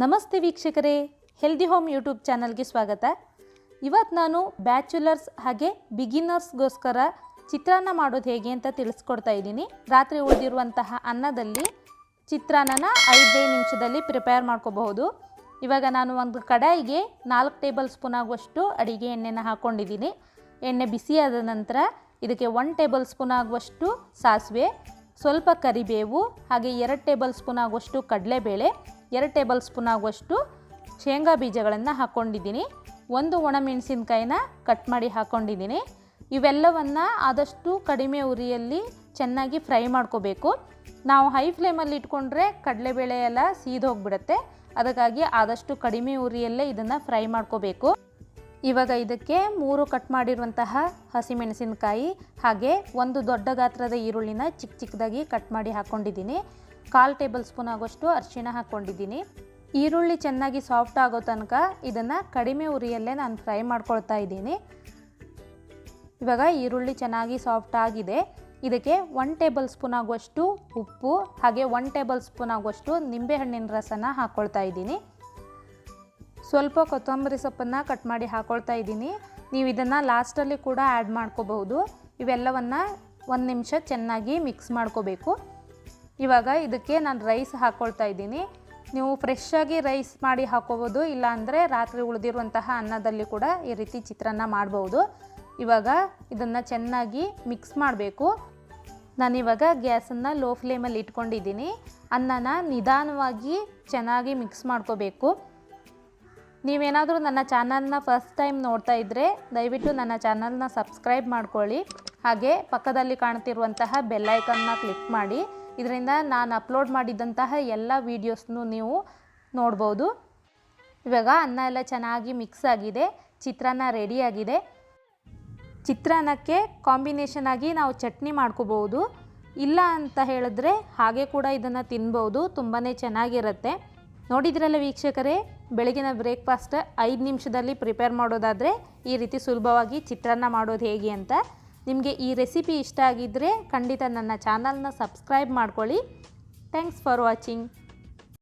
ನಮಸ್ತೆ ವೀಕ್ಷಕರೇ, healthy home YouTube ಚಾನಲ್ಗೆ ಸ್ವಾಗತ. ಇವತ್ತು ನಾನು ಬ್ಯಾಚುಲರ್ಸ್ ಹಾಗೆ ಬಿಗಿನರ್ಸ್ಗೋಸ್ಕರ ಚಿತ್ರಾನ್ನ ಮಾಡೋದು ಹೇಗೆ ಅಂತ ತಿಳಿಸ್ಕೊಡ್ತಾ ಇದ್ದೀನಿ. ರಾತ್ರಿ ಉಳಿದಿರುವಂತಹ ಅನ್ನದಲ್ಲಿ ಚಿತ್ರಾನ್ನನ 5 ನಿಮಿಷದಲ್ಲಿ ಪ್ರಿಪೇರ್ ಮಾಡ್ಕೋಬಹುದು. ಇವಾಗ ನಾನು ಒಂದು ಕಡಾಯಿಗೆ 4 ಟೇಬಲ್ ಸ್ಪೂನ್ ಆಗುವಷ್ಟು ಅಡಿಗೆ ಎಣ್ಣೆನ ಹಾಕ್ಕೊಂಡಿದ್ದೀನಿ. ಎಣ್ಣೆ ಬಿಸಿಯಾದ ನಂತರ ಇದಕ್ಕೆ 1 ಟೇಬಲ್ ಸ್ಪೂನ್ ಆಗುವಷ್ಟು ಸಾಸಿವೆ, ಸ್ವಲ್ಪ ಕರಿಬೇವು, ಹಾಗೆ 2 ಟೇಬಲ್ ಸ್ಪೂನ್ ಆಗುವಷ್ಟು ಕಡಲೆಬೇಳೆ, 2 ಟೇಬಲ್ ಸ್ಪೂನ್ ಆಗುವಷ್ಟು ಶೇಂಗಾ ಬೀಜಗಳನ್ನು ಹಾಕ್ಕೊಂಡಿದ್ದೀನಿ. 1 ಒಣಮೆಣಸಿನ್ಕಾಯಿನ ಕಟ್ ಮಾಡಿ ಹಾಕ್ಕೊಂಡಿದ್ದೀನಿ. ಇವೆಲ್ಲವನ್ನು ಆದಷ್ಟು ಕಡಿಮೆ ಉರಿಯಲ್ಲಿ ಚೆನ್ನಾಗಿ ಫ್ರೈ ಮಾಡ್ಕೋಬೇಕು. ನಾವು ಹೈ ಫ್ಲೇಮಲ್ಲಿ ಇಟ್ಕೊಂಡ್ರೆ ಕಡಲೆಬೇಳೆ ಎಲ್ಲ ಸೀದು ಹೋಗಿಬಿಡುತ್ತೆ. ಅದಕ್ಕಾಗಿ ಆದಷ್ಟು ಕಡಿಮೆ ಉರಿಯಲ್ಲೇ ಇದನ್ನು ಫ್ರೈ ಮಾಡ್ಕೋಬೇಕು. ಇವಾಗ ಇದಕ್ಕೆ 3 ಕಟ್ ಮಾಡಿರುವಂತಹ ಹಸಿಮೆಣಸಿನಕಾಯಿ ಹಾಗೆ 1 ದೊಡ್ಡ ಗಾತ್ರದ ಈರುಳ್ಳಿನ ಚಿಕ್ಕದಾಗಿ ಕಟ್ ಮಾಡಿ ಹಾಕ್ಕೊಂಡಿದ್ದೀನಿ. 1/4 ಟೇಬಲ್ ಸ್ಪೂನ್ ಆಗೋಷ್ಟು ಅರಿಶಿಣ ಹಾಕ್ಕೊಂಡಿದ್ದೀನಿ. ಈರುಳ್ಳಿ ಚೆನ್ನಾಗಿ ಸಾಫ್ಟ್ ಆಗೋ ತನಕ ಇದನ್ನು ಕಡಿಮೆ ಉರಿಯಲ್ಲೇ ನಾನು ಫ್ರೈ ಮಾಡ್ಕೊಳ್ತಾ ಇದ್ದೀನಿ. ಇವಾಗ ಈರುಳ್ಳಿ ಚೆನ್ನಾಗಿ ಸಾಫ್ಟ್ ಆಗಿದೆ. ಇದಕ್ಕೆ 1 ಟೇಬಲ್ ಸ್ಪೂನ್ ಆಗುವಷ್ಟು ಉಪ್ಪು ಹಾಗೆ 1 ಟೇಬಲ್ ಸ್ಪೂನ್ ಆಗುವಷ್ಟು ನಿಂಬೆಹಣ್ಣಿನ ರಸನ ಹಾಕ್ಕೊಳ್ತಾ ಇದ್ದೀನಿ. ಸ್ವಲ್ಪ ಕೊತ್ತಂಬರಿ ಸೊಪ್ಪನ್ನು ಕಟ್ ಮಾಡಿ ಹಾಕ್ಕೊಳ್ತಾ ಇದ್ದೀನಿ. ನೀವು ಇದನ್ನು ಲಾಸ್ಟಲ್ಲಿ ಕೂಡ ಆ್ಯಡ್ ಮಾಡ್ಕೋಬಹುದು. ಇವೆಲ್ಲವನ್ನು 1 ನಿಮಿಷ ಚೆನ್ನಾಗಿ ಮಿಕ್ಸ್ ಮಾಡ್ಕೋಬೇಕು. ಇವಾಗ ಇದಕ್ಕೆ ನಾನು ರೈಸ್ ಹಾಕ್ಕೊಳ್ತಾ ಇದ್ದೀನಿ. ನೀವು ಫ್ರೆಶ್ಶಾಗಿ ರೈಸ್ ಮಾಡಿ ಹಾಕ್ಕೋಬೋದು, ಇಲ್ಲಾಂದರೆ ರಾತ್ರಿ ಉಳಿದಿರುವಂತಹ ಅನ್ನದಲ್ಲಿ ಕೂಡ ಈ ರೀತಿ ಚಿತ್ರಾನ್ನ ಮಾಡ್ಬೋದು. ಇವಾಗ ಇದನ್ನು ಚೆನ್ನಾಗಿ ಮಿಕ್ಸ್ ಮಾಡಬೇಕು. ನಾನಿವಾಗ ಗ್ಯಾಸನ್ನು ಲೋ ಫ್ಲೇಮಲ್ಲಿ ಇಟ್ಕೊಂಡಿದ್ದೀನಿ. ಅನ್ನನ ನಿಧಾನವಾಗಿ ಚೆನ್ನಾಗಿ ಮಿಕ್ಸ್ ಮಾಡ್ಕೋಬೇಕು. ನೀವೇನಾದರೂ ನನ್ನ ಚಾನಲ್ನ ಫಸ್ಟ್ ಟೈಮ್ ನೋಡ್ತಾ ಇದ್ದರೆ ದಯವಿಟ್ಟು ನನ್ನ ಚಾನಲ್ನ ಸಬ್ಸ್ಕ್ರೈಬ್ ಮಾಡ್ಕೊಳ್ಳಿ. ಹಾಗೆ ಪಕ್ಕದಲ್ಲಿ ಕಾಣ್ತಿರುವಂತಹ ಬೆಲ್ ಐಕನ್ನ ಕ್ಲಿಕ್ ಮಾಡಿ. ಇದರಿಂದ ನಾನು ಅಪ್ಲೋಡ್ ಮಾಡಿದಂತಹ ಎಲ್ಲ ವೀಡಿಯೋಸ್ನು ನೀವು ನೋಡ್ಬೋದು. ಇವಾಗ ಅನ್ನ ಎಲ್ಲ ಚೆನ್ನಾಗಿ ಮಿಕ್ಸ್ ಆಗಿದೆ. ಚಿತ್ರಾನ್ನ ರೆಡಿಯಾಗಿದೆ. ಚಿತ್ರಾನ್ನಕ್ಕೆ ಕಾಂಬಿನೇಷನ್ ಆಗಿ ನಾವು ಚಟ್ನಿ ಮಾಡ್ಕೋಬೋದು. ಇಲ್ಲ ಅಂತ ಹೇಳಿದ್ರೆ ಹಾಗೆ ಕೂಡ ಇದನ್ನು ತಿನ್ಬೋದು. ತುಂಬಾ ಚೆನ್ನಾಗಿರುತ್ತೆ. ನೋಡಿದ್ರಲ್ಲ ವೀಕ್ಷಕರೇ, ಬೆಳಗಿನ ಬ್ರೇಕ್ಫಾಸ್ಟ್ 5 ನಿಮಿಷದಲ್ಲಿ ಪ್ರಿಪೇರ್ ಮಾಡೋದಾದರೆ ಈ ರೀತಿ ಸುಲಭವಾಗಿ ಚಿತ್ರಾನ್ನ ಮಾಡೋದು ಹೇಗೆ ಅಂತ. ನಿಮಗೆ ಈ ರೆಸಿಪಿ ಇಷ್ಟ ಆಗಿದ್ದರೆ ಖಂಡಿತ ನನ್ನ ಚಾನಲ್ನ ಸಬ್ಸ್ಕ್ರೈಬ್ ಮಾಡ್ಕೊಳ್ಳಿ. Thanks for watching.